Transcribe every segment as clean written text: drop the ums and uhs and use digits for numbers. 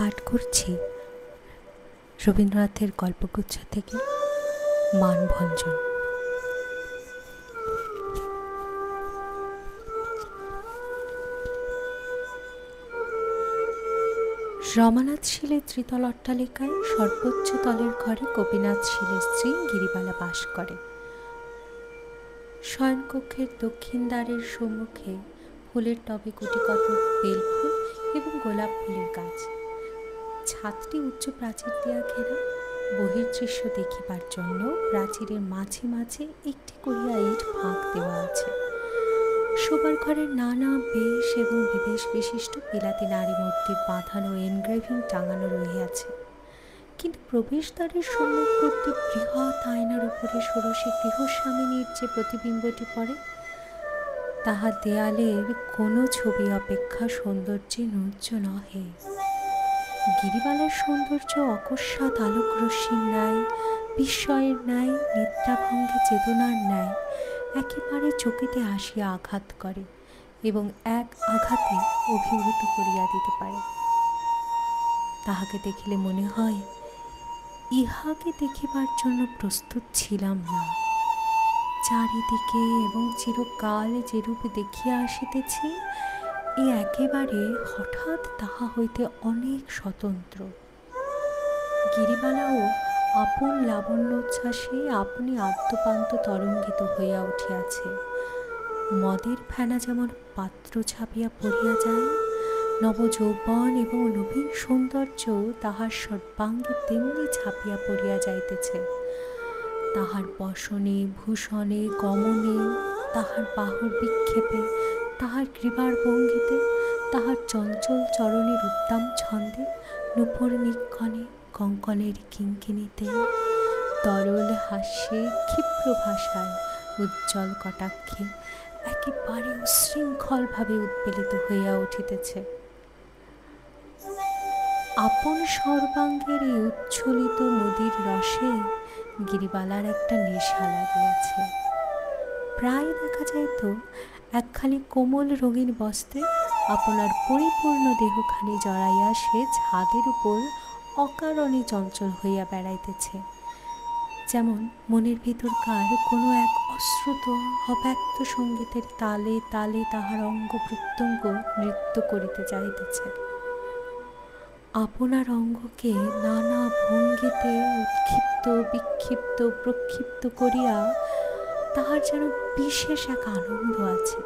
পাঠ করছি রবীন্দ্রনাথের গল্পগুচ্ছ থেকে মানভঞ্জন। রমানাথ শীলের ত্রিতল অট্টালিকায় সর্বোচ্চ তলের ঘরে গোপীনাথ শীলের স্ত্রী গিরিবালা বাস করে। শয়নকক্ষের দক্ষিণ দ্বারের সম্মুখে ফুলের টবে গুটিকত বেলফুল এবং গোলাপ ফুলের গাছ। ছাদটি উচ্চ প্রাচীর দেয়া ঘেরা। বহির্দৃশ্য দেখিবার জন্য প্রাচীরের মাঝে মাঝে একটি করিয়া ইট ফাঁক দেওয়া আছে। শোবার ঘরের নানা বেশ এবং বিবেশ বিশিষ্ট বিলাতি নারী মূর্তির বাঁধানো এনগ্রেভিং টাঙানো রহিয়াছে, কিন্তু প্রবেশদ্বারের সম্মুখবর্তী বৃহৎ আয়নার উপরে ষোড়শী গৃহস্বামিনীর যে প্রতিবিম্বটি পড়ে, তাহা দেয়ালের কোনো ছবি অপেক্ষা সৌন্দর্যে ন্যূজ্জ নহে। গিরিবালার সৌন্দর্য অকস্মাৎ আলোক রশ্মির ন্যায়, বিস্ময়ের ন্যায়, নিদ্রাভঙ্গে চেতনার ন্যায় একেবারে চকিতে আসিয়া আঘাত করে এবং এক আঘাতে অভিভূত করিয়া দিতে পারে। তাহাকে দেখিলে মনে হয় ইহাকে দেখিবার জন্য প্রস্তুত ছিলাম না। চারিদিকে এবং চিরকাল যেরূপ দেখিয়া আসিতেছি, এ একেবারে হঠাৎ তাহা হইতে অনেক স্বতন্ত্র। গিরিবালাও আপন লাবণ্যোচ্ছ্বাসে আপনি আদ্যপান্ত তরঙ্গিত হইয়া উঠিয়াছে। মদের ফেনা যেমন পাত্র ছাপিয়া পড়িয়া যায়, নবযৌবন এবং নবীন সৌন্দর্য তাহার সর্বাঙ্গে তেমনি ছাপিয়া পড়িয়া যাইতেছে। তাহার বসনে, ভূষণে, গমনে, তাহার বাহুর বিক্ষেপে, তাহার গ্রীবার ভঙ্গিতে, তাহার চঞ্চল চরণের উদ্দাম ছন্দে, নূপুর নিক্ষণে, কঙ্কণের কিঙ্কিণীতে, তরল হাস্যে, ক্ষিপ্র ভাষায়, উজ্জ্বল কটাক্ষে একেবারে উশৃঙ্খলভাবে উৎপীড়িত হইয়া উঠিতেছে। আপন সর্বাঙ্গের এই উচ্ছ্বলিত মুদির রসে গিরিবালার একটা নেশা লাগিয়াছে। প্রায় দেখা যাইত একখানি কোমল রঙিন বস্ত্রে আপনার পরিপূর্ণ দেহখানি জড়াইয়া সে ছাদের উপর অকারণে চঞ্চল হইয়া বেড়াইতেছে, যেমন মনের ভিতরকার কোনো এক অশ্রুত অব্যক্ত সঙ্গীতের তালে তালে তাহার অঙ্গ প্রত্যঙ্গ নৃত্য করিতে চাইতেছে। আপনার অঙ্গকে নানা ভঙ্গিতে উৎক্ষিপ্ত, বিক্ষিপ্ত, প্রক্ষিপ্ত করিয়া তাহার যেন বিশেষ এক আনন্দ আছে।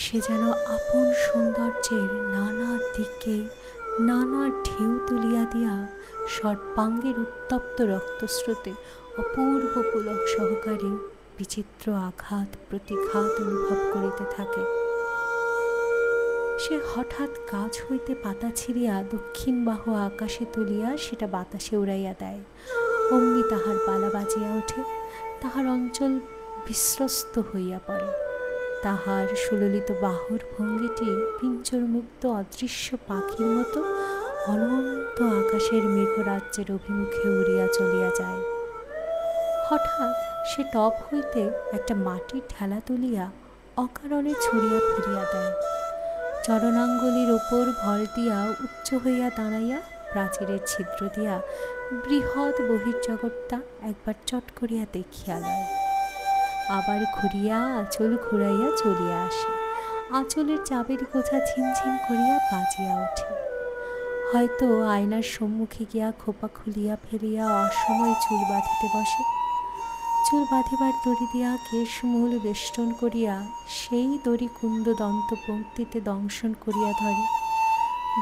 সে যেন আপন সৌন্দর্যের নানা দিকে নানা ঢেউ তুলিয়া দিয়া সর্বাঙ্গের উত্তপ্ত রক্তস্রোতে অপূর্ব পুলক সহকারে বিচিত্র আঘাত প্রতিঘাত অনুভব করিতে থাকে। সে হঠাৎ গাছ হইতে পাতা ছিঁড়িয়া দক্ষিণ বাহু আকাশে তুলিয়া সেটা বাতাসে উড়াইয়া দেয়। অমনি তাহার বালা বাজিয়া ওঠে, তাহার অঞ্চল বিস্রস্ত হইয়া পড়ে। তাহার সুললিত বাহুর ভঙ্গিটি পিঞ্জরমুক্ত অদৃশ্য পাখির মতো অনন্ত আকাশের মেঘরাজ্যের অভিমুখে উড়িয়া চলিয়া যায়। হঠাৎ সে টব হইতে একটা মাটির ঠেলা তুলিয়া অকারণে ছড়িয়া ফিরিয়া দেয়। চরণাঙ্গুলির ওপর ভর দিয়া উচ্চ হইয়া দাঁড়াইয়া প্রাচীরের ছিদ্র দিয়া বৃহৎ বহির্জগৎটা একবার চট করিয়া দেখিয়া লয়, আবার ঘুরিয়া আঁচল ঘুরাইয়া চলিয়া আসে। আঁচলের চাবির গোছা ঝিমঝিম করিয়া বাজিয়া ওঠে। হয়তো আয়নার সম্মুখে গিয়া খোপা খুলিয়া ফেলিয়া অসময়ে চুল বাঁধিতে বসে। চুল বাঁধিবার দড়ি দিয়া কেশমূল বেষ্টন করিয়া সেই দড়ি কুন্দ দন্ত পঙ্ক্তিতে দংশন করিয়া ধরে।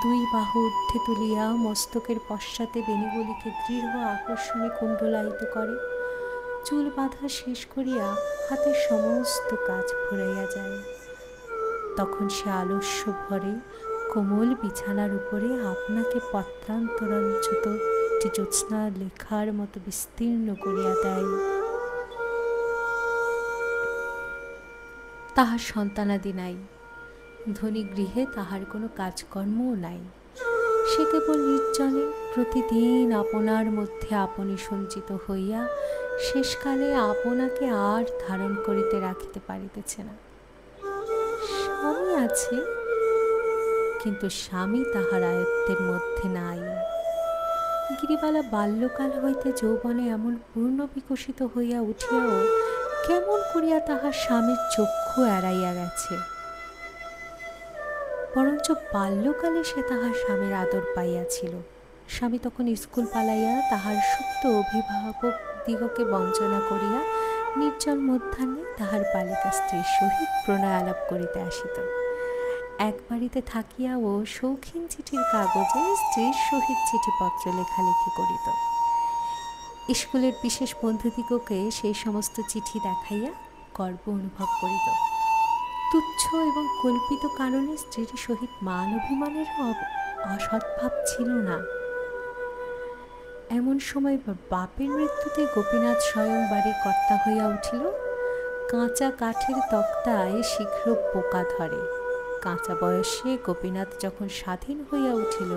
দুই বাহু ঊর্ধ্বে তুলিয়া মস্তকের পশ্চাতে বেণীগুলিকে দৃঢ় আকর্ষণে কুণ্ডলায়িত করে। চুল বাঁধা শেষ করিয়া হাতের সমস্ত কাজ ফুরাইয়া যায়। তখন সে আলস্য ভরে কোমল বিছানার উপরে আপনাকে পত্রান্তরাঞ্চিত জ্যোৎস্না লেখার মতো বিস্তীর্ণ করিয়া দেয়। তাহার সন্তানাদি নাই, ধনী গৃহে তাহার কোনো কাজকর্মও নাই। সে কেবল নির্জনে প্রতিদিন আপনার মধ্যে আপনি সঞ্চিত হইয়া শেষকালে আপনাকে আর ধারণ করিতে রাখিতে পারিতেছে না। স্বামী আছে, কিন্তু স্বামী তাহার আয়ত্তের মধ্যে নাই। গিরিবালা বাল্যকাল হইতে যৌবনে এমন পূর্ণ বিকশিত হইয়া উঠিয়াও কেমন করিয়া তাহার স্বামীর চক্ষু এড়াইয়া গেছে। বরঞ্চ বাল্যকালে সে তাহার স্বামীর আদর পাইয়াছিল। স্বামী তখন স্কুল পালাইয়া তাহার সুপ্ত অভিভাবক দিগকে বঞ্চনা করিয়া নির্জন মধ্যাহ্নে তাহার বালিকা স্ত্রীর সহিত প্রণয় আলাপ করিতে আসিত। এক বাড়িতে থাকিয়াও শৌখিন চিঠির কাগজে স্ত্রীর সহিত চিঠিপত্র লেখালেখি করিত। স্কুলের বিশেষ বন্ধুদিগকে সেই সমস্ত চিঠি দেখাইয়া গর্ব অনুভব করিত। তুচ্ছ এবং কল্পিত কারণে স্ত্রীর সহিত মান অভিমানের অসদ্ভাব ছিল না। এমন সময় বাপের মৃত্যুতে গোপীনাথ স্বয়ং বাড়ির কর্তা হইয়া উঠিল। কাঁচা কাঠের তক্তায় শীঘ্র পোকা ধরে। কাঁচা বয়সে গোপীনাথ যখন স্বাধীন হইয়া উঠিল,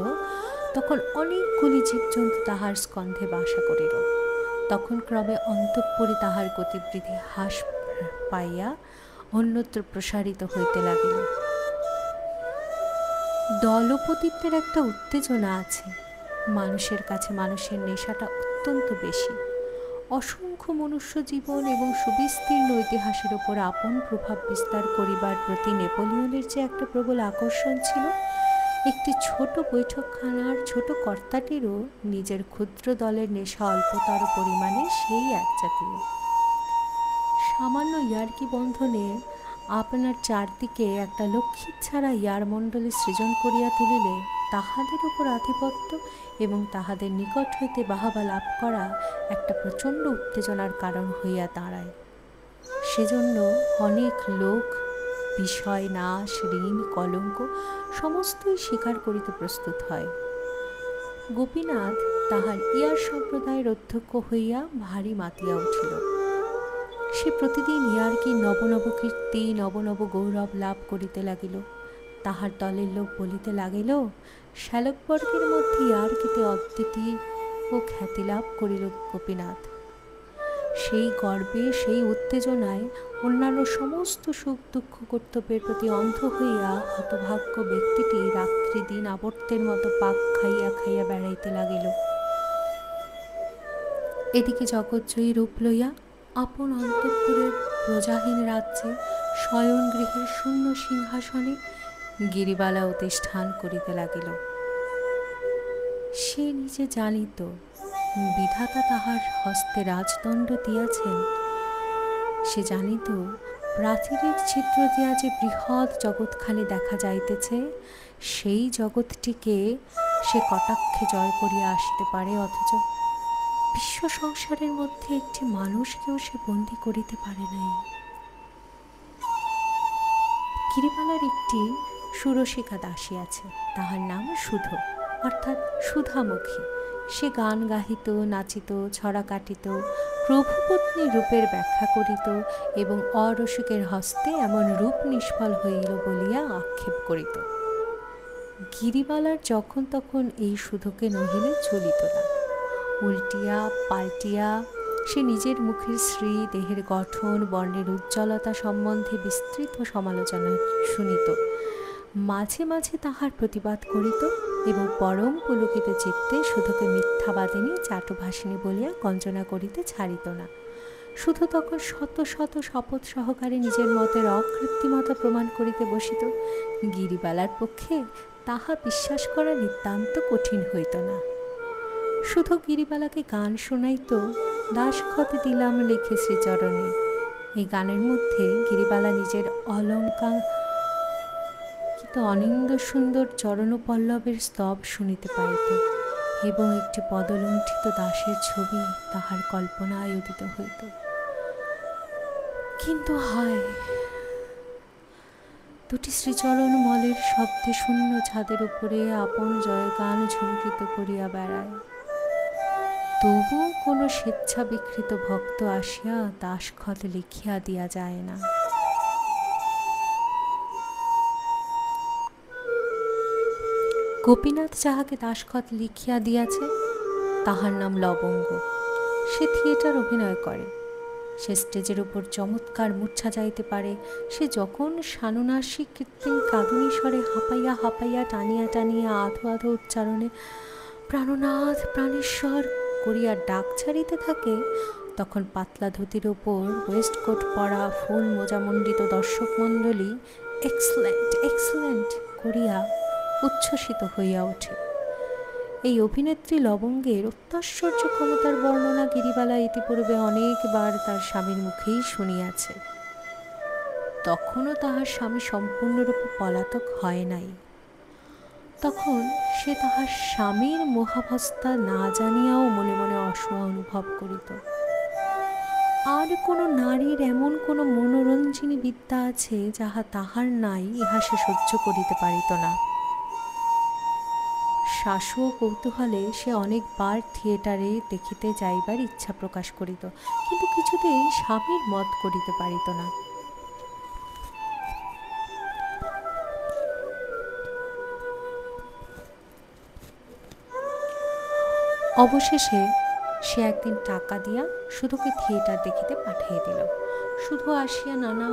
তখন অনেকগুলি জীবজন্তু তাহার স্কন্ধে বাসা করিল। তখন ক্রমে অন্তঃপুরে তাহার গতিবৃদ্ধি হ্রাস পাইয়া অন্যত্র প্রসারিত হইতে লাগিল। দলপতিত্বের একটা উত্তেজনা আছে। মানুষের কাছে মানুষের নেশাটা অত্যন্ত বেশি। অসংখ্য মনুষ্য জীবন এবং সুবিস্তীর্ণ ইতিহাসের ওপর আপন প্রভাব বিস্তার করিবার প্রতি নেপোলিয়নের যে একটা প্রবল আকর্ষণ ছিল, একটি ছোট বৈঠকখানার ছোট কর্তাটিরও নিজের ক্ষুদ্র দলের নেশা অল্পতর পরিমাণে সেই এক জাতীয়। সামান্য ইয়ার্কি বন্ধনে আপনার চারদিকে একটা লক্ষ্মী ছাড়া ইয়ারমণ্ডলী সৃজন করিয়া তুলিলে তাহাদের উপর আধিপত্য এবং তাহাদের নিকট হইতে বাহাবা লাভ করা একটা প্রচণ্ড উত্তেজনার কারণ হইয়া দাঁড়ায়। সেজন্য অনেক লোক বিষয়, নাশ, ঋণ, কলঙ্ক সমস্তই স্বীকার করিতে প্রস্তুত হয়। গোপীনাথ তাহার ইয়ার সম্প্রদায়ের অধ্যক্ষ হইয়া ভারী মাতিয়া উঠিল। সে প্রতিদিন ইয়ার্কি নবনব কীর্তি, নবনব গৌরব লাভ করিতে লাগিল। তাহার দলের লোক বলিতে লাগিল, শ্যালকবর্গের মধ্যে ইয়ার্কিতে অদ্বিতীয় ও খ্যাতি লাভ করিল গোপীনাথ। সেই গর্বে, সেই উত্তেজনায় অন্যান্য সমস্ত সুখ দুঃখ কর্তব্যের প্রতি অন্ধ হইয়া হতভাগ্য ব্যক্তিটি রাত্রি দিন আবর্তের মতো পাক খাইয়া খাইয়া বেড়াইতে লাগিল। এদিকে জগৎজয়ী রূপ লইয়া আপন অন্তঃপুরের প্রজাহীন রাজ্যে শয়ন গৃহের শূন্য সিংহাসনে গিরিবালা অধিষ্ঠান করিতে লাগিল। সে নিজে জানিত বিধাতা তাহার হস্তে রাজদণ্ড দিয়াছেন। সে জানিত প্রাচীরের ছিদ্র দিয়া যে বৃহৎ জগৎখানি দেখা যাইতেছে, সেই জগৎটিকে সে কটাক্ষে জয় করিয়া আসিতে পারে, অথচ বিশ্ব সংসারের মধ্যে একটি মানুষকেও সে বন্দী করিতে পারে নাই। গিরিবালার একটি সুরসিকা দাসী আছে, তাহার নাম সুধো, অর্থাৎ সুধামুখী। সে গান গাহিত, নাচিত, ছড়া কাটিত, প্রভুপত্নী রূপের ব্যাখ্যা করিত এবং অরসিকের হস্তে এমন রূপ নিষ্ফল হইল বলিয়া আক্ষেপ করিত। গিরিবালার যখন তখন এই সুধোকে নহিলে চলিত না। উল্টিয়া পাল্টিয়া সে নিজের মুখের শ্রী, দেহের গঠন, বর্ণের উজ্জ্বলতা সম্বন্ধে বিস্তৃত সমালোচনা শুনিত। মাঝে মাঝে তাহার প্রতিবাদ করিত এবং পরম পুলকিত চিত্তে সুধোকে মিথ্যাবাদিনী, চাটুভাষিনী বলিয়া গঞ্জনা করিতে ছাড়িত না। শুধু তখন শত শত শপথ সহকারে নিজের মতের অকৃত্রিমতা প্রমাণ করিতে বসিত। গিরিবালার পক্ষে তাহা বিশ্বাস করা নিতান্ত কঠিন হইত না। শুধু গিরিবালাকে গান শোনাইত, দাসখতে দিলাম লিখে শ্রীচরণে। এই গানের মধ্যে গিরিবালা নিজের অলঙ্কারিত অনিন্দ সুন্দর চরণপল্লবের স্তব শুনিতে পাইত এবং একটি পদলুণ্ঠিত দাসের ছবি তাহার কল্পনায় উদিত হইত। কিন্তু হায়, দুটি শ্রীচরণ মলের শব্দে শূন্য ছাদের উপরে আপন জয়গান ঝুমকিত করিয়া বেড়ায়। তবু কোনো স্বেচ্ছা বিকৃত ভক্ত আসিয়া দাসখত লিখিয়া দিয়া যায় না। গোপীনাথ যাহাকে দাসখত লিখিয়া দিয়াছে তাহার নাম লবঙ্গ। সে থিয়েটার অভিনয় করে। সে স্টেজের উপর চমৎকার মূর্ছা যাইতে পারে। সে যখন সানুনাসিক কৃত্রিম কাঁদুনি স্বরে হাঁপাইয়া হাঁপাইয়া টানিয়া টানিয়া আধো আধো উচ্চারণে প্রাণনাথ প্রাণেশ্বর করিয়া ডাক ছাড়িতে থাকে, তখন পাতলা ধুতির ওপর ওয়েস্টকোট পরা ফুল মোজামণ্ডিত দর্শক মণ্ডলী এক্সেলেন্ট এক্সেলেন্ট করিয়া উচ্ছ্বসিত হইয়া ওঠে। এই অভিনেত্রী লবঙ্গের অত্যাশ্চর্য ক্ষমতার বর্ণনা গিরিবালা ইতিপূর্বে অনেকবার তার স্বামীর মুখেই শুনিয়াছে। তখনও তাহার স্বামী সম্পূর্ণরূপে পলাতক হয় নাই। তখন সে তাহার স্বামীর মোহাবস্থা না জানিয়াও মনে মনে অসূয়া অনুভব করিত। আর কোনো নারীর এমন কোনো মনোরঞ্জিনী বিদ্যা আছে যাহা তাহার নাই, ইহা সে সহ্য করিতে পারিত না। শাশু ও কৌতূহলে সে অনেকবার থিয়েটারে দেখিতে যাইবার ইচ্ছা প্রকাশ করিত, কিন্তু কিছুতেই স্বামীর মত করিতে পারিত না। অবশেষে সে একদিন টাকা দিয়া শুধুকে থিয়েটার দেখিতে পাঠিয়ে দিল। শুধু আসিয়া নানা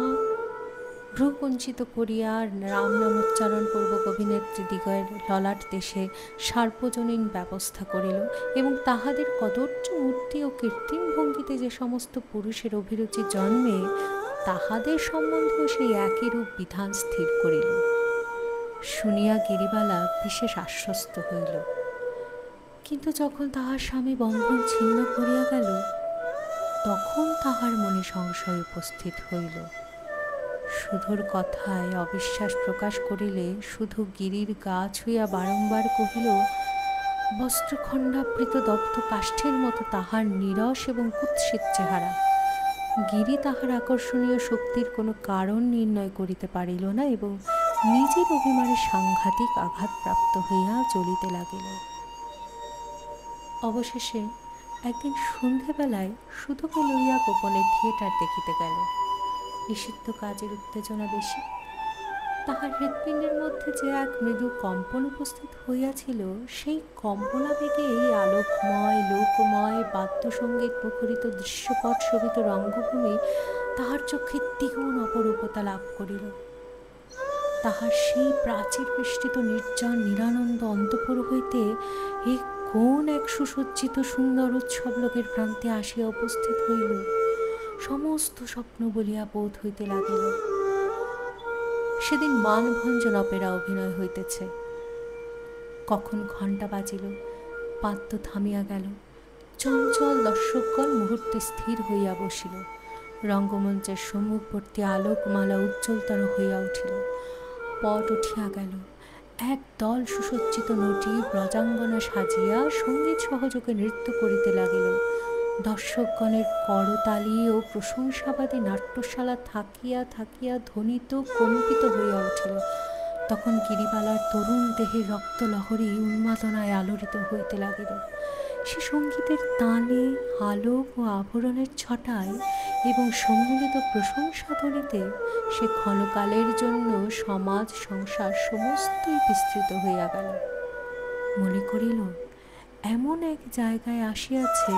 ভ্রুকুঞ্চিত করিয়া রাম নাম উচ্চারণপূর্বক অভিনেত্রীদিগের ললাট দেশে সার্বজনীন ব্যবস্থা করিল, এবং তাহাদের কদর্য মূর্তি ও কৃত্রিম ভঙ্গিতে যে সমস্ত পুরুষের অভিরুচি জন্মে, তাহাদের সম্বন্ধেও সেই একই রূপ বিধান স্থির করিল। শুনিয়া গিরিবালা বিশেষ আশ্বস্ত হইল। কিন্তু যখন তাহার স্বামী বন্ধন ছিন্ন করিয়া গেল, তখন তাহার মনে সংশয় উপস্থিত হইল। শুধুর কথায় অবিশ্বাস প্রকাশ করিলে শুধু গিরির গা ছুঁইয়া বারংবার কহিল, বস্ত্রখণ্ডাবৃত দগ্ধ কাষ্ঠের মতো তাহার নীরস এবং কুৎসিত চেহারা। গিরি তাহার আকর্ষণীয় শক্তির কোনো কারণ নির্ণয় করিতে পারিল না এবং নিজের অভিমানে সাংঘাতিক আঘাতপ্রাপ্ত হইয়া জ্বলিতে লাগিল। অবশেষে একদিন সন্ধেবেলায় শুধুকে লইয়া গোপনে থিয়েটার দেখিতে গেল। নিষিদ্ধ কাজের উত্তেজনা বেশি। তাহার হৃৎপিণ্ডের মধ্যে যে এক মৃদু কম্পন উপস্থিত হইয়াছিল, সেই কম্পনাবেগে এই আলোকময় লোকময় বাদ্যসঙ্গীত মুখরিত দৃশ্যপট শোভিত রঙ্গভূমি তাহার চক্ষে দ্বিগুণ অপরূপতা লাভ করিল। তাহার সেই প্রাচীর বেষ্টিত নির্জন নিরানন্দ অন্তঃপুর হইতে কোন এক সুসজ্জিত সুন্দর উৎসব লোকের প্রান্তে আসিয়া উপস্থিত হইল, সমস্ত স্বপ্ন বলিয়া বোধ হইতে লাগিল। সেদিন মানভঞ্জন অপেরা অভিনয় হইতেছে। কখন ঘণ্টা বাজিল, পাদ্য থামিয়া গেল, চঞ্চল দর্শকগণ মুহূর্তে স্থির হইয়া বসিল। রঙ্গমঞ্চের সম্মুখবর্তী আলোকমালা উজ্জ্বলতর হইয়া উঠিল। পট উঠিয়া গেল। এক দল সুসজ্জিত নটি ব্রজাঙ্গনা সাজিয়া সঙ্গীত সহযোগে নৃত্য করিতে লাগিল। দর্শকগণের করতালি ও প্রশংসাবাদী নাট্যশালা থাকিয়া থাকিয়া ধ্বনিত কম্পিত হইয়া উঠিল। তখন গিরিবালার তরুণ দেহে রক্তলহরী উন্মাদনায় আলোড়িত হইতে লাগিল। সে সঙ্গীতের তানে, আলোক ও আভরণের ছটায় এবং সম্মিলিত প্রশংসাধ্বনিতে সে ক্ষণকালের জন্য সমাজ সংসার সমস্তই বিস্তৃত হইয়া গেল। মনে করিল, এমন এক জায়গায় আসিয়াছে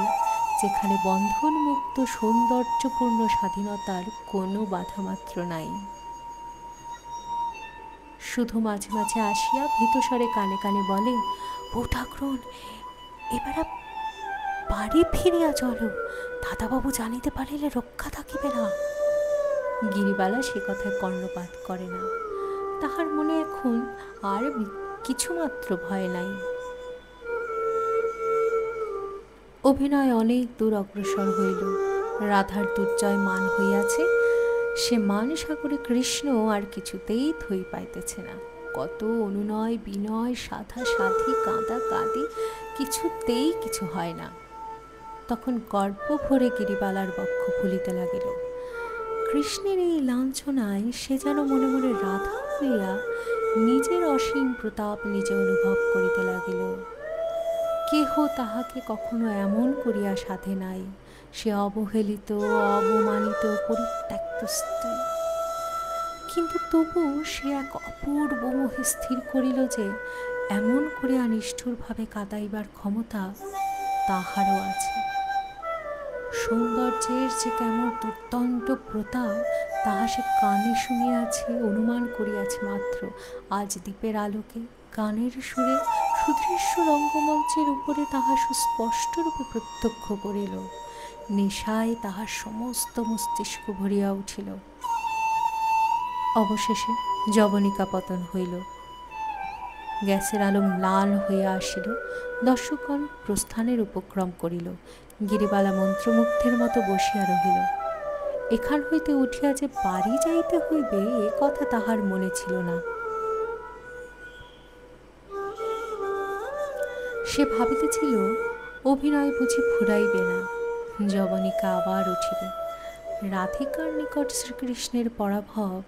যেখানে বন্ধনমুক্ত সৌন্দর্যপূর্ণ স্বাধীনতার কোনো বাধামাত্র নাই। শুধু মাঝে মাঝে আসিয়া ভীতস্বরে কানে কানে বলে, বউ ঠাকরুন, এবার বাড়ি ফিরিয়া চলো, দাদাবাবু জানিতে পারিলে রক্ষা থাকিবে না। গিরিবালা সে কথায় কর্ণপাত করে না। তাহার মনে এখন আর কিছুমাত্র ভয় নাই। অভিনয় অনেক দূর অগ্রসর হইল। রাধার দুর্জয় মান হইয়াছে। সে মান সাগরে কৃষ্ণ আর কিছুতেই থই পাইতেছে না। কত অনুনয় বিনয়, সাধা সাধি, কাঁদা কাঁদি, কিছুতেই কিছু হয় না। তখন গর্ব ভরে গিরিবালার বক্ষ ফুলিতে লাগিল। কৃষ্ণের এই লাঞ্ছনায় সে যেন মনে মনে রাধা হইয়া নিজের অসীম প্রতাপ নিজে অনুভব করিতে লাগিল। কেহ তাহাকে কখনো এমন করিয়া সাধে নাই। সে অবহেলিত, অবমানিত, পরিত্যক্ত স্ত্রী। কিন্তু তবু সে এক অপূর্ব মোহে স্থির করিল যে এমন করিয়া নিষ্ঠুরভাবে কাঁদাইবার ক্ষমতা তাহারও আছে। সৌন্দর্যের যে কেমন দুর্দণ্ড প্রতাপ তাহা সে কানে শুনিয়াছে, অনুমান করিয়াছে মাত্র। আজ দ্বীপের আলোকে গানের সুরে সুদৃশ্য রঙ্গমঞ্চের উপরে তাহা সুস্পষ্টরূপে প্রত্যক্ষ করিল। নেশায় তাহার সমস্ত মস্তিষ্ক ভরিয়া উঠিল। অবশেষে যবনিকা পতন হইল। গ্যাসের আলো ম্লান হইয়া আসিল। দর্শকগণ প্রস্থানের উপক্রম করিল। গিরিবালা মন্ত্রমুগ্ধের মতো বসিয়া রহিল। এখান হইতে উঠিয়া যে বাড়ি যাইতে হইবে এ কথা তাহার মনে ছিল না। সে ভাবিতেছিল অভিনয় বুঝি ফুরাইবে না, যবনিকা আবার উঠিবে। রাধিকার নিকট শ্রীকৃষ্ণের পরাভব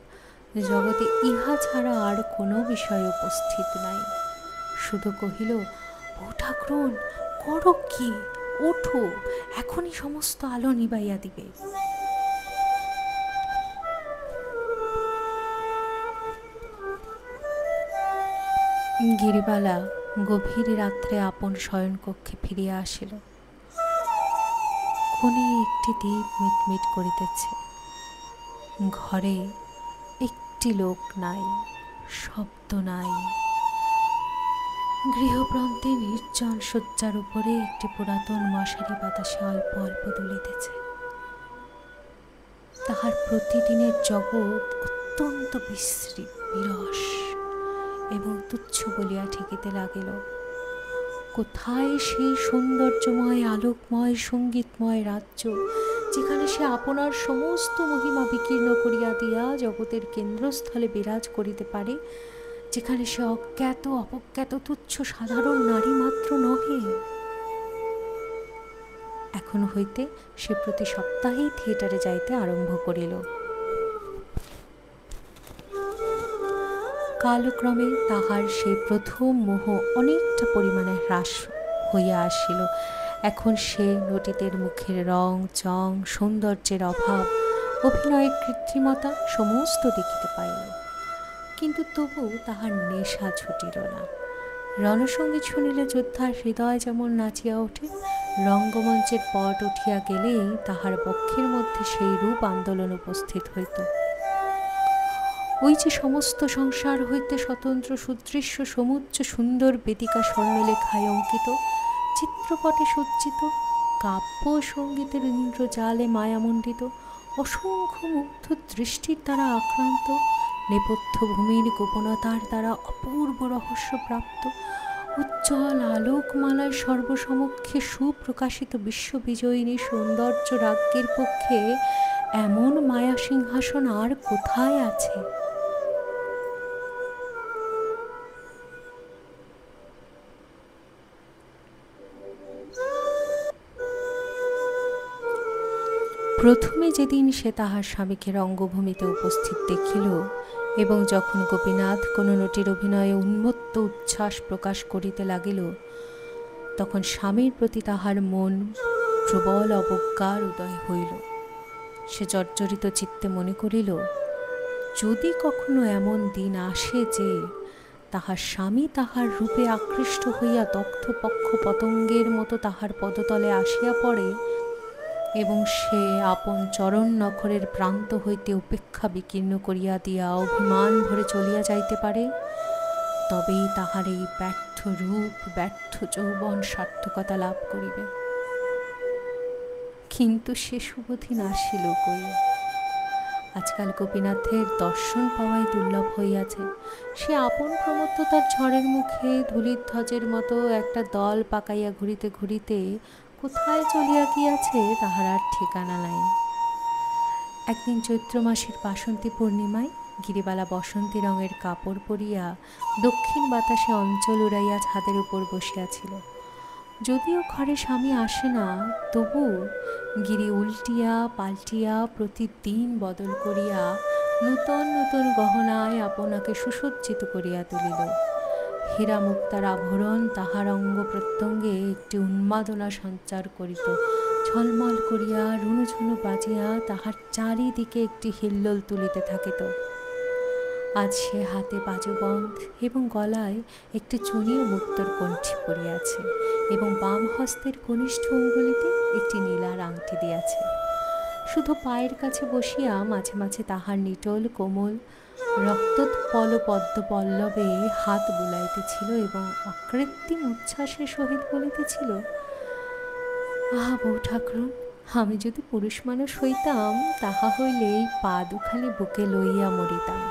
জগতে ইহা ছাড়া আর কোনো বিষয় উপস্থিত নাই। শুধু কহিল, ও ঠাকুরন, করো কি, ওঠো, এখনই সমস্ত আলো নিবাইয়া দিবে। গিরিবালা গভীর রাত্রে আপন শয়নকক্ষে ফিরিয়া আসিল। কোণে একটি দ্বীপ মিটমিট করিতেছে। ঘরে একটি লোক নাই, শব্দ নাই। গৃহপ্রান্তে নির্জন শয্যার উপরে একটি পুরাতন মশারি বাতাসে অল্প অল্প দুলিতেছে। তাহার প্রতিদিনের জগৎ অত্যন্ত বিশ্রী, বিরস এবং তুচ্ছ বলিয়া ঠেকিতে লাগিল। কোথায় সেই সৌন্দর্যময়, আলোকময়, সঙ্গীতময় রাজ্য, যেখানে সে আপনার সমস্ত মহিমা বিকীর্ণ করিয়া দিয়া জগতের কেন্দ্রস্থলে বিরাজ করিতে পারে, যেখানে সে অজ্ঞাত অপজ্ঞাত তুচ্ছ সাধারণ নারী মাত্র নহে। এখন হইতে সে প্রতি সপ্তাহেই থিয়েটারে যাইতে আরম্ভ করিল। কালক্রমে তাহার সেই প্রথম মোহ অনেকটা পরিমাণে হ্রাস হইয়া আসিল। এখন সে নটিদের মুখের রং চং, সৌন্দর্যের অভাব, অভিনয়ের কৃত্রিমতা সমস্ত দেখিতে পাইল। কিন্তু তবু তাহার নেশা ছুটিল না। রণসঙ্গীত শুনিলে যোদ্ধার হৃদয় যেমন নাচিয়া ওঠে, রঙ্গমঞ্চের পট উঠিয়া গেলেই তাহার বক্ষের মধ্যে সেই রূপ আন্দোলন উপস্থিত হইত। ওই যে সমস্ত সংসার হইতে স্বতন্ত্র সুদৃশ্য সমুচ্চ সুন্দর বেদিকা স্বর্ণলেখায় অঙ্কিত, চিত্রপটে সজ্জিত, কাব্য সঙ্গীতের ইন্দ্রজালে মায়ামণ্ডিত, অসংখ্য মুগ্ধ দৃষ্টির দ্বারা আক্রান্ত, নেপথ্য ভূমির গোপনতার দ্বারা অপূর্ব রহস্যপ্রাপ্ত, উজ্জ্বল আলোকমালায় সর্বসমক্ষে সুপ্রকাশিত বিশ্ববিজয়িনী সৌন্দর্য রাজ্ঞীর পক্ষে এমন মায়া সিংহাসন আর কোথায় আছে? প্রথমে যেদিন সে তাহার স্বামীকে রঙ্গভূমিতে উপস্থিত দেখিল এবং যখন গোপীনাথ কোনো নটির অভিনয়ে উন্মত্ত উচ্ছ্বাস প্রকাশ করিতে লাগিল, তখন স্বামীর প্রতি তাহার মন প্রবল অবজ্ঞার উদয় হইল। সে জর্জরিত চিত্তে মনে করিল, যদি কখনো এমন দিন আসে যে তাহার স্বামী তাহার রূপে আকৃষ্ট হইয়া দগ্ধ পক্ষ পতঙ্গের মতো তাহার পদতলে আসিয়া পড়ে এবং সে আপন চরণ নখরের প্রান্ত হইতে উপেক্ষা বিকীর্ণ করিয়া দিয়া অভিমান ভরে চলিয়া যাইতে পারে, তবেই তাহার এই ব্যর্থ রূপ, ব্যর্থ যৌবন সার্থকতা লাভ করিবে। কিন্তু সে শুভদিন আসিল কই? আজকাল গোপীনাথের দর্শন পাওয়াই দুর্লভ হইয়াছে। সে আপন প্রমত্ততার ঝড়ের মুখে ধূলির ধ্বজের মতো একটা দল পাকাইয়া ঘুরিতে ঘুরিতে কোথায় চলিয়া গিয়াছে তাহার আর ঠিকানা নাই। একদিন চৈত্র মাসের বাসন্তী পূর্ণিমায় গিরিবালা বসন্তী রঙের কাপড় পরিয়া দক্ষিণ বাতাসে অঞ্চল উড়াইয়া ছাদের উপর বসিয়াছিল। যদিও ঘরে স্বামী আসে না, তবু গিরি উল্টিয়া পাল্টিয়া প্রতিদিন বদল করিয়া নূতন নূতন গহনায় আপনাকে সুসজ্জিত করিয়া তুলিল। হীরা মুক্তার আভরণ তাহার অঙ্গ প্রত্যঙ্গে একটি উন্মাদনা সঞ্চার করিত। ঝলমল করিয়া রুনুঝুনু বাজিয়া তাহার চারিদিকে একটি হিল্লোল তুলিতে থাকিত। আজ সে হাতে বাজুবন্ধ এবং গলায় একটি চুনিও মুক্তোর কণ্ঠী পরিয়াছে এবং বাম হস্তের কনিষ্ঠ অঙ্গুলিতে একটি নীলার আংটি দিয়াছে। শুধু পায়ের কাছে বসিয়া মাঝে মাঝে তাহার নিটোল কোমল রক্তোৎপল পদ্মপল্লবে হাত বুলাইতেছিল এবং অকৃত্রিম উচ্ছ্বাসের সহিত বলিতেছিল, আহা বউ ঠাকুরুন, আমি যদি পুরুষ মানুষ হইতাম তাহা হইলে এই পা দুখানি বুকে লইয়া মরিতাম।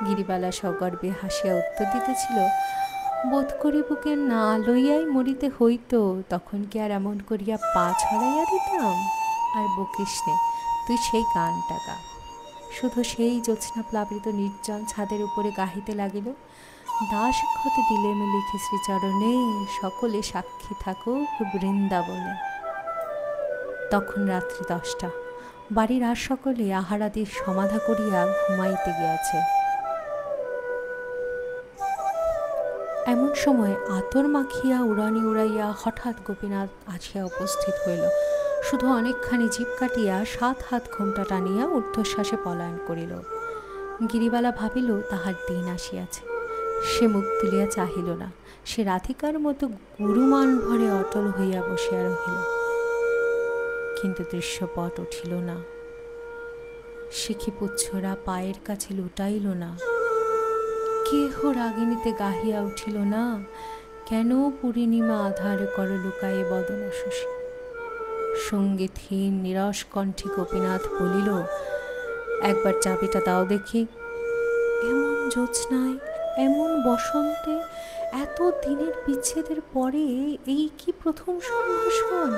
গিরিবালা সগর্বে হাসিয়া উত্তর দিতেছিল, বোধ করি বুকে না লইয়াই মরিতে হইত, তখন কি আর এমন করিয়া পা ছড়াইয়া দিতাম? আর বকিস নে, তুই সেই গানটা গা। শুধু সেই জ্যোৎস্না প্লাবিত নির্জন ছাদের উপরে গাহিতে লাগিল, দাস ক্ষতে দিলেন লিখে শ্রীচরণে, সকলে সাক্ষী থাকুক বৃন্দাবনে। তখন রাত্রি 10টা। বাড়ির আর সকলে আহারাদির সমাধা করিয়া ঘুমাইতে গিয়াছে। এমন সময় আতর মাখিয়া উড়ানি উড়াইয়া হঠাৎ গোপীনাথ আসিয়া উপস্থিত হইল। শুধু অনেকখানি জিভ কাটিয়া 7 হাত ঘোমটা টানিয়া ঊর্ধ্বশ্বাসে পলায়ন করিল। গিরিবালা ভাবিল তাহার দিন আসিয়াছে। সে মুখ তুলিয়া চাহিল না, সে রাধিকার মতো গুরুমান ভরে অটল হইয়া বসিয়া রহিল। কিন্তু দৃশ্যপট উঠিল না, শিখিপুচ্ছরা পায়ের কাছে লুটাইল না, কেহ রাগিনীতে গাহিয়া উঠিল না, কেন পূর্ণিমা আধার কর লুকায়ে বদন শশী। সঙ্গীতহীন নিরস কণ্ঠে গোপীনাথ বলিল, একবার চাবিটা দাও দেখি। এমন জ্যোৎস্নায়, এমন বসন্তে, এত দিনের বিচ্ছেদের পরে এই কি প্রথম সম্ভাষণ?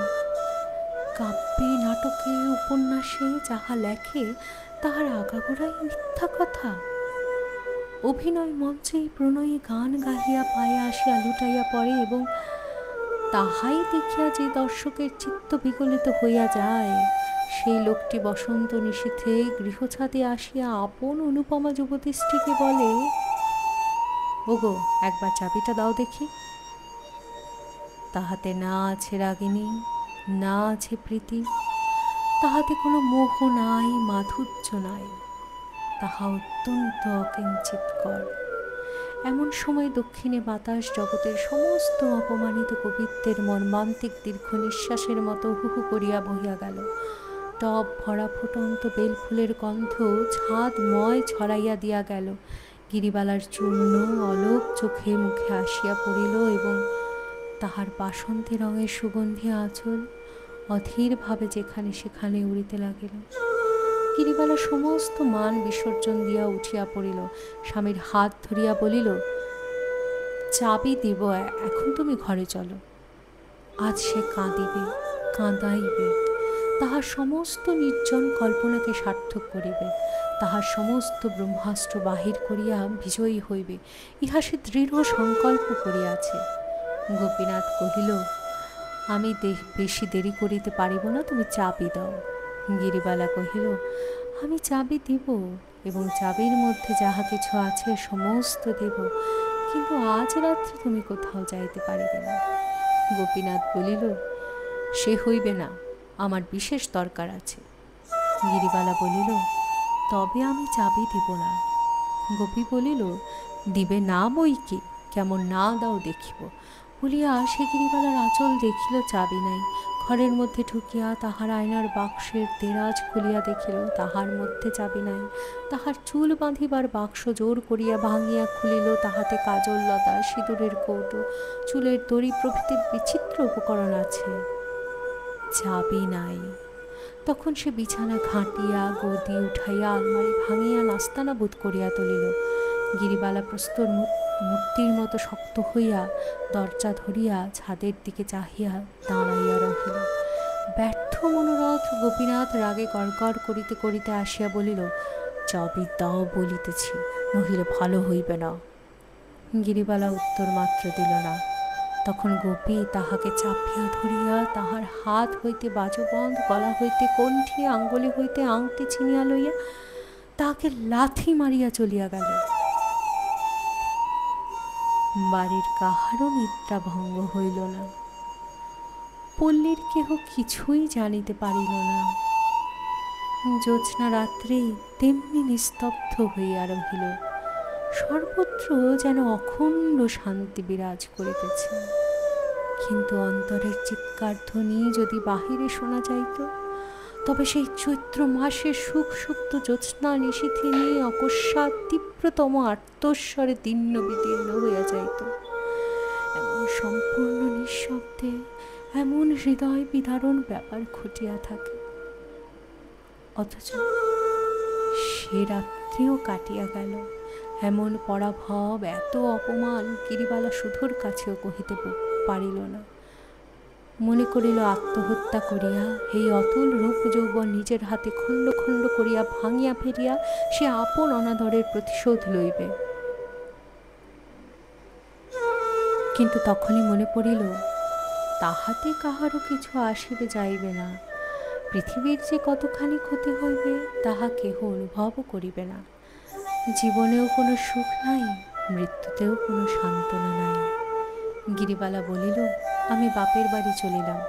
কাব্যে, নাটকে, উপন্যাসে যাহা লেখে তাহার আগাগোড়াই মিথ্যা কথা। অভিনয় মঞ্চে প্রণয়ী গান গাহিয়া পায়ে আসিয়া লুটাইয়া পড়ে এবং তাহাই দেখিয়া যে দর্শকের চিত্ত বিগলিত হইয়া যায়, সেই লোকটি বসন্ত নিশীথে গৃহছাদে আসিয়া আপন অনুপমা যুবতীষ্টিকে বলে, ওগো একবার চাবিটা দাও দেখি। তাহাতে না আছে রাগিনী, না আছে প্রীতি, তাহাতে কোনো মোহ নাই, মাধুর্য নাই, তাহা অত্যন্ত অকিঞ্চিৎকর। এমন সময় দক্ষিণে বাতাস জগতের সমস্ত অপমানিত কবিত্বের মর্মান্তিক দীর্ঘ নিঃশ্বাসের মতো হুহু করিয়া বহিয়া গেল। টব ভরা ফুটন্ত বেলফুলের গন্ধ ছাদময় ছড়াইয়া দিয়া গেল। গিরিবালার চূর্ণ অলোক চোখে মুখে আসিয়া পড়িল এবং তাহার বাসন্তী রঙের সুগন্ধি আঁচল অধীরভাবে যেখানে সেখানে উড়িতে লাগিল। গিরিবালা সমস্ত মান বিসর্জন দিয়া উঠিয়া পড়িল, স্বামীর হাত ধরিয়া বলিল, চাবি দিব, এখন তুমি ঘরে চলো। আজ সে কাঁদিবে, কাঁদাইবে, তাহার সমস্ত নির্জন কল্পনাকে সার্থক করিবে, তাহার সমস্ত ব্রহ্মাস্ত্র বাহির করিয়া বিজয়ী হইবে, ইহা সে দৃঢ় সংকল্প করিয়াছে। গোপীনাথ কহিল, আমি বেশি দেরি করিতে পারিব না, তুমি চাবি দাও। গিরিবালা কহিল, আমি চাবি দিব এবং চাবির মধ্যে যাহা কিছু আছে সমস্ত দেব, কিন্তু আজ রাত্রে তুমি কোথাও যাইতে পারিবে না। গোপীনাথ বলিল, সে হইবে না, আমার বিশেষ দরকার আছে। গিরিবালা বলিল, তবে আমি চাবি দিব না। গোপী বলিল, দিবে না বই কি, কেমন না দাও দেখিব। বলিয়া সে গিরিবালার আঁচল দেখিল চাবি নাই। ঘরের মধ্যে ঢুকিয়া তাহার আয়নার বাক্সের দেরাজ খুলিয়া দেখিল তাহার মধ্যে চাবি নাই। তাহার চুল বাঁধিবার বাক্স জোর করিয়া ভাঙিয়া খুলিল, তাহাতে কাজল লতা, সিঁদুরের কৌটো, চুলের দড়ি প্রভৃতি বিচিত্র উপকরণ আছে, চাবি নাই। তখন সে বিছানা ঘাঁটিয়া গদি উঠাইয়া আলমারি ভাঙিয়া নাস্তানাবুদ করিয়া তুলিল। গিরিবালা প্রস্তর মূর্তির মতো শক্ত হইয়া দরজা ধরিয়া ছাদের দিকে চাহিয়া দাঁড়াইয়া রহিল। ব্যর্থ মনোরথ গোপীনাথ রাগে গড়গড় করিতে করিতে আসিয়া বলিল, চাবি দাও বলিতেছি, নহিলে ভালো হইবে না। গিরিবালা উত্তর মাত্র দিল না। তখন গোপী তাহাকে চাপিয়া ধরিয়া তাহার হাত হইতে বাজুবন্ধ, গলা হইতে কণ্ঠী, আঙ্গুলি হইতে আংটি ছিনিয়া লইয়া তাহাকে লাথি মারিয়া চলিয়া গেল। বাড়ির কাহারও নিদ্রা ভঙ্গ হইল না। পল্লীর কেহ কিছুই জানিতে পারিল না। জ্যোৎস্না রাত্রি তেমনি নিস্তব্ধ হইয়া রহিল। সর্বত্র যেন অখণ্ড শান্তি বিরাজ করিতেছে। কিন্তু অন্তরের চিৎকার ধ্বনি যদি বাহিরে শোনা যাইত, তবে সেই চৈত্র মাসের সুখ সুপ্ত জ্যোৎস্না নিশীথে নিয়ে অকস্মাৎ তীব্রতম আর্তস্বরে দীর্ণ বিদীর্ণ হইয়া যাইত। এমন সম্পূর্ণ নিঃশব্দে এমন হৃদয় বিদারণ ব্যাপার ঘটিয়া থাকে। অথচ সে রাত্রিও কাটিয়া গেল। এমন পরাভব, এত অপমান গিরিবালা সুধোর কাছেও কহিতে পারিল না। মনে করিল আত্মহত্যা করিয়া এই অতুল রূপ যৌবন নিজের হাতে খণ্ড খণ্ড করিয়া ভাঙিয়া ফেলিয়া সে আপন অনাদরের প্রতিশোধ লইবে। কিন্তু তখনই মনে পড়িল, তাহাতে কাহারও কিছু আসিবে যাইবে না। পৃথিবীর যে কতখানি ক্ষতি হইবে তাহা কেহ অনুভবও করিবে না। জীবনেও কোনো সুখ নাই, মৃত্যুতেও কোনো সান্ত্বনা নাই। গিরিবালা বলিল, আমি বাপের বাড়ি চলিলাম।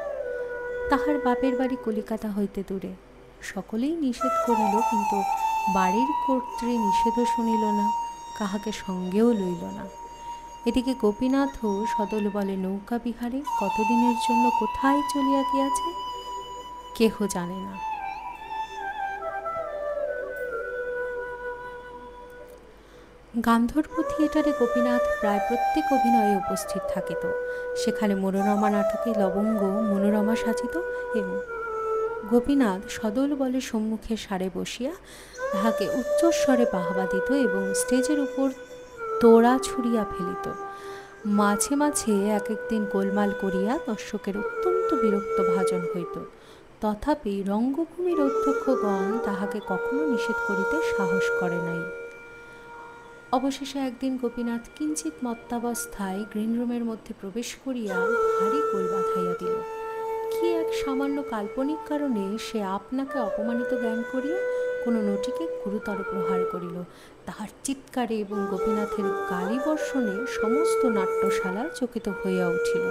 তাহার বাপের বাড়ি কলিকাতা হইতে দূরে। সকলেই নিষেধ করিল, কিন্তু বাড়ির কর্ত্রী নিষেধও শুনিল না, কাহাকে সঙ্গেও লইল না। এদিকে গোপীনাথও সদল বলে নৌকা বিহারে কতদিনের জন্য কোথায় চলিয়া গিয়াছে কেহ জানে না। গান্ধর্ব থিয়েটারে গোপীনাথ প্রায় প্রত্যেক অভিনয়ে উপস্থিত থাকিত। সেখানে মনোরমা নাটকে লবঙ্গ মনোরমা সাজিত এবং গোপীনাথ সদল বলে সম্মুখে সারে বসিয়া তাহাকে উচ্চস্বরে বাহবা দিত এবং স্টেজের উপর তোড়া ছুড়িয়া ফেলিত। মাঝে মাঝে এক একদিন গোলমাল করিয়া দর্শকের অত্যন্ত বিরক্ত ভাজন হইত। তথাপি রঙ্গভূমির অধ্যক্ষগণ তাহাকে কখনো নিষেধ করিতে সাহস করে নাই। অবশেষে একদিন গোপীনাথ কিঞ্চিত মত্তাবস্থায় গ্রিনরুমের মধ্যে প্রবেশ করিয়া ভারী গোল বাঁধাইয়া দিল। কি এক সামান্য কাল্পনিক কারণে সে আপনাকে অপমানিত জ্ঞান করিয়া কোনো নটিকে গুরুতর প্রহার করিল। তাহার চিৎকারে এবং গোপীনাথের গালি বর্ষণে সমস্ত নাট্যশালা চকিত হইয়া উঠিল।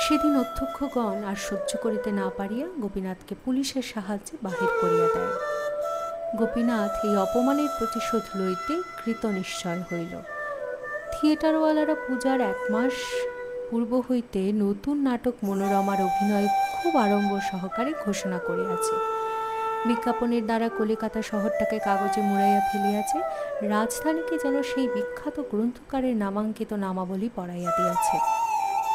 সেদিন অধ্যক্ষগণ আর সহ্য করিতে না পারিয়া গোপীনাথকে পুলিশের সাহায্যে বাহির করিয়া দেয়। গোপীনাথ এই অপমানের প্রতিশোধ লইতে কৃত নিশ্চয় হইল। থিয়েটারওয়ালারা পূজার 1 মাস পূর্ব হইতে নতুন নাটক মনোরমার অভিনয় খুব আড়ম্বর সহকারে ঘোষণা করিয়াছে। বিজ্ঞাপনের দ্বারা কলিকাতা শহরটাকে কাগজে মুড়াইয়া ফেলিয়াছে। রাজধানীকে যেন সেই বিখ্যাত গ্রন্থকারের নামাঙ্কিত নামাবলী পড়াইয়া দিয়াছে।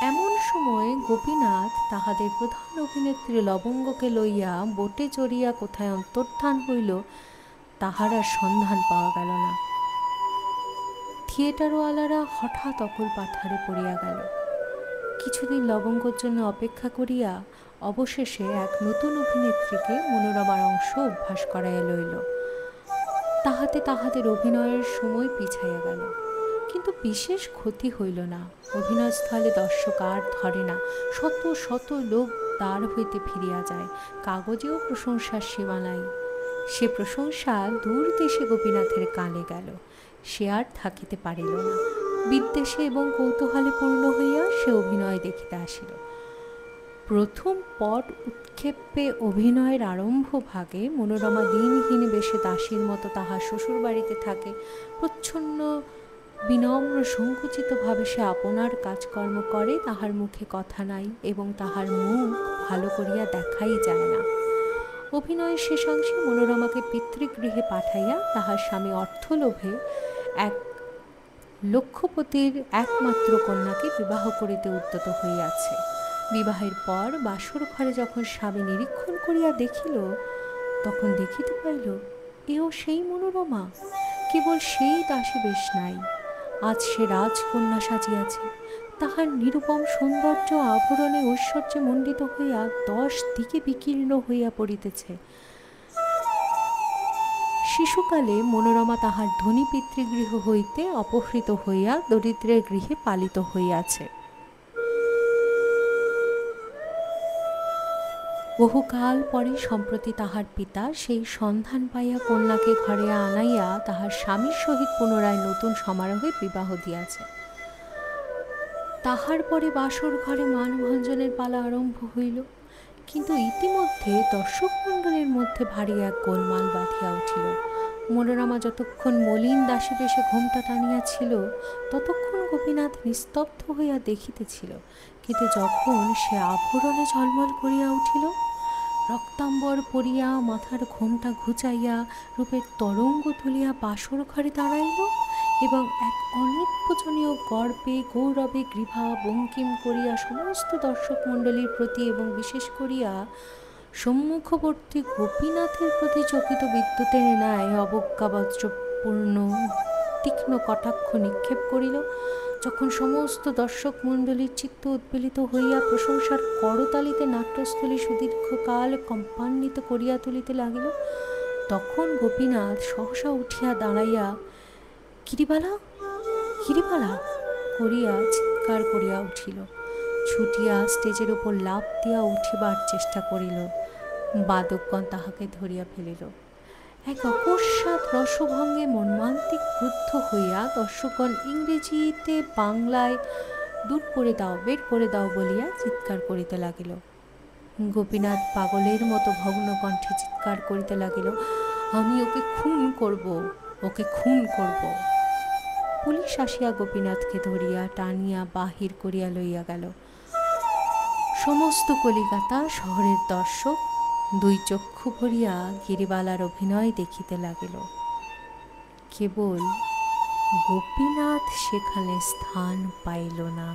এমন সময় গোপীনাথ তাহাদের প্রধান অভিনেত্রী লবঙ্গকে লইয়া বোটে চড়িয়া কোথায় অন্তর্ধান হইল তাহার আর সন্ধান পাওয়া গেল না। থিয়েটারওয়ালারা হঠাৎ অকল পাথারে পড়িয়া গেল। কিছুদিন লবঙ্গর জন্য অপেক্ষা করিয়া অবশেষে এক নতুন অভিনেত্রীকে মনোরমার অংশ অভ্যাস করাইয়া লইল। তাহাতে তাহাদের অভিনয়ের সময় পিছাইয়া গেল, কিন্তু বিশেষ ক্ষতি হইল না। অভিনয়স্থলে দর্শক আর ধরে না। শত শত লোক দ্বার হইতে ফিরিয়া যায়। কাগজেও প্রশংসার সীমা নাই। সে প্রশংসা দূর দেশে গোপীনাথের কানে গেল। সে আর থাকিতে পারিল না। বিদ্বেষে এবং কৌতূহলে পূর্ণ হইয়া সে অভিনয় দেখিতে আসিল। প্রথম পট উৎক্ষেপে অভিনয়ের আরম্ভ ভাগে মনোরমা দিনহীন বেশে দাসীর মতো তাহার শ্বশুর বাড়িতে থাকে। প্রচ্ছন্ন বিনম্র সংকুচিতভাবে সে আপনার কাজকর্ম করে। তাহার মুখে কথা নাই এবং তাহার মুখ ভালো করিয়া দেখাই যায় না। অভিনয়ের শেষাংশে মনোরমাকে পিতৃগৃহে পাঠাইয়া তাহার স্বামী অর্থলোভে এক লক্ষপতির একমাত্র কন্যাকে বিবাহ করিতে উদ্যত হইয়াছে। বিবাহের পর বাসর ঘরে যখন স্বামী নিরীক্ষণ করিয়া দেখিল, তখন দেখিতে পাইল এও সেই মনোরমা, কেবল সেই দাসী বেশ নাই। আজ সে রাজকন্যা সাজিয়াছে। তাহার নিরুপম সৌন্দর্য আভরণে ঐশ্বর্যে মণ্ডিত হইয়া 10 দিকে বিকীর্ণ হইয়া পড়িতেছে। শিশুকালে মনোরমা তাহার ধনী পিতৃগৃহ হইতে অপহৃত হইয়া দরিদ্রের গৃহে পালিত হইয়াছে। বহুকাল পরে সম্প্রতি তাহার পিতা সেই সন্ধান পাইয়া কন্যাকে ঘরে আনাইয়া তাহার স্বামীর সহিত পুনরায় নতুন সমারোহে বিবাহ দিয়াছে। তাহার পরে বাসর ঘরে মানভঞ্জনের পালা আরম্ভ হইল। কিন্তু ইতিমধ্যে দর্শক মণ্ডলের মধ্যে ভারী এক গোলমাল বাঁধিয়া উঠিল। মনোরমা যতক্ষণ মলিন দাসী বেশে ঘোমটা টানিয়াছিল ততক্ষণ গোপীনাথ নিস্তব্ধ হইয়া দেখিতেছিল, কিন্তু যখন সে আভরণে ঝলমল করিয়া উঠিল, রক্তাম্বর পরিয়া মাথার ঘোমটা ঘুচাইয়া রূপের তরঙ্গ তুলিয়া বাসর ঘরে দাঁড়াইল এবং এক অনির্বচনীয় গর্বে গৌরবে গ্রীভা বঙ্কিম করিয়া সমস্ত দর্শক মণ্ডলীর প্রতি এবং বিশেষ করিয়া সম্মুখবর্তী গোপীনাথের প্রতি চকিত বিদ্যুতের ন্যায় অবজ্ঞাবজ্রপূর্ণ তীক্ষ্ণ কটাক্ষ নিক্ষেপ করিল, যখন সমস্ত দর্শক মণ্ডলীর চিত্ত উদ্বেলিত হইয়া প্রশংসার করতালিতে নাট্যস্থলী সুদীর্ঘকাল কম্পান্বিত করিয়া তুলিতে লাগিল, তখন গোপীনাথ সহসা উঠিয়া দাঁড়াইয়া গিরিবালা গিরিবালা করিয়া চিৎকার করিয়া উঠিল। ছুটিয়া স্টেজের উপর লাফ দিয়া উঠিবার চেষ্টা করিল। বাদকগণ তাহাকে ধরিয়া ফেলিল। এক অকস্মাৎ রসভঙ্গে মর্মান্তিক ক্রুদ্ধ হইয়া দর্শকগণ ইংরেজিতে বাংলায় দূর করে দাও, বের করে দাও বলিয়া চিৎকার করিতে লাগিল। গোপীনাথ পাগলের মতো ভগ্ন কণ্ঠে চিৎকার করিতে লাগিল, আমি ওকে খুন করব, ওকে খুন করব। পুলিশ আসিয়া গোপীনাথকে ধরিয়া টানিয়া বাহির করিয়া লইয়া গেল। সমস্ত কলিকাতা শহরের দর্শক দুই চক্ষু ভরিয়া গিরিবালার অভিনয় দেখিতে লাগিল। কেবল গোপীনাথ সেখানে স্থান পাইল না।